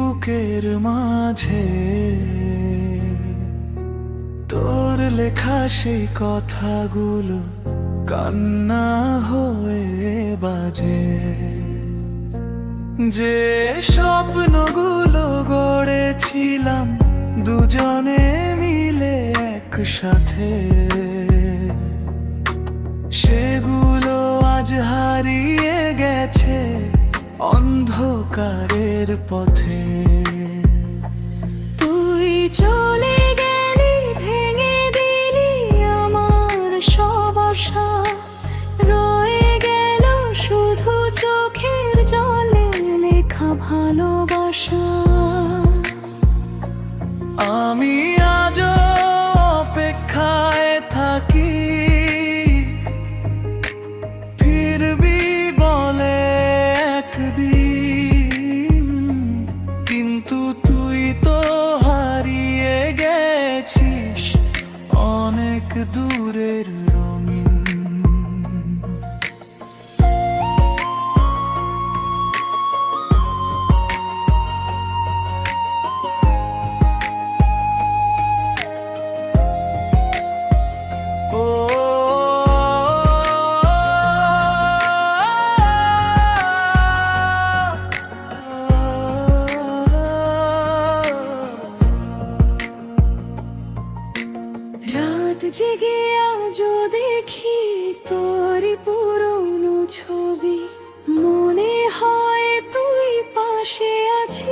বুকের মাঝে তোর লেখা সেই কথাগুলো কান্না হয়ে বাজে। যে স্বপ্নগুলো গড়েছিলাম দুজনে মিলে একসাথে, সেগুলো আজ হারিয়ে গেছে অন্ধকারের পথে। তুই চলে গেলি, ভেঙে দিলি আমার সব আশা। রয়ে গেল শুধু চোখের জলে লেখা ভালোবাসা। আমি আজও অপেক্ষায় থাকি, ফিরবি বলে একদিন। কিন্তু তুই তো হারিয়ে গেছিস অনেক দূরের রঙিন। রাত জেগে আজও দেখি তোরই পুরনো ছবি। মনে হয় তুই পাশে আছিস।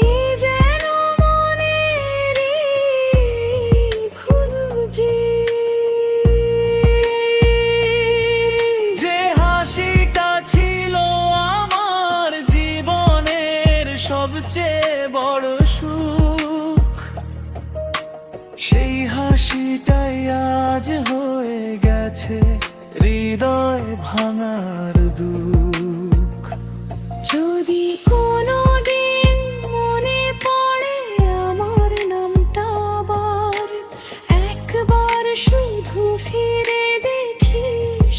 এই যেন মনেরই ভুল যে হাসিটা ছিল আমার জীবনের সবচেয়ে বড় সুখ, সেই হাসিটাই আজ হয়ে গেছে হৃদয় ভাঙার দুঃখ। যদি কোনোদিন মনে পড়ে আমার নামটা আবার, একবার শুধু ফিরে দেখিস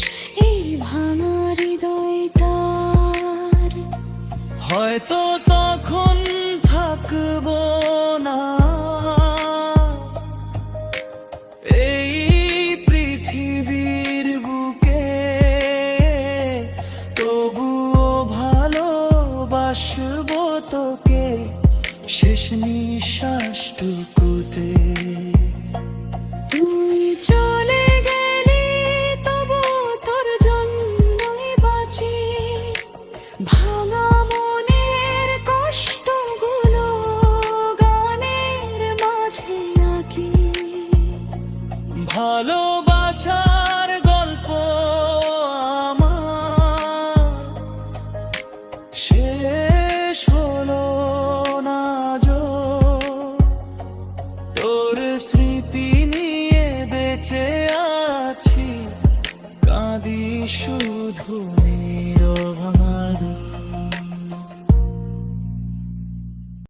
এই ভাঙা হৃদয়টার। হয়তো তখন থাকবো না এই পৃথিবীর বুকে, তবুও ভালোবাসবো তোকে শেষ নিঃশ্বাসটুকুতে। তুই চলে গেলি, তবু তোর জন্যই বাঁচি। ভাঙা মনের কষ্টগুলো গানের মাঝে রাখি। ভালোবাসার গল্প আমার শেষ হলো না আজও। তোর স্মৃতি নিয়ে বেঁচে আছি, কাঁদি শুধু নীরবে।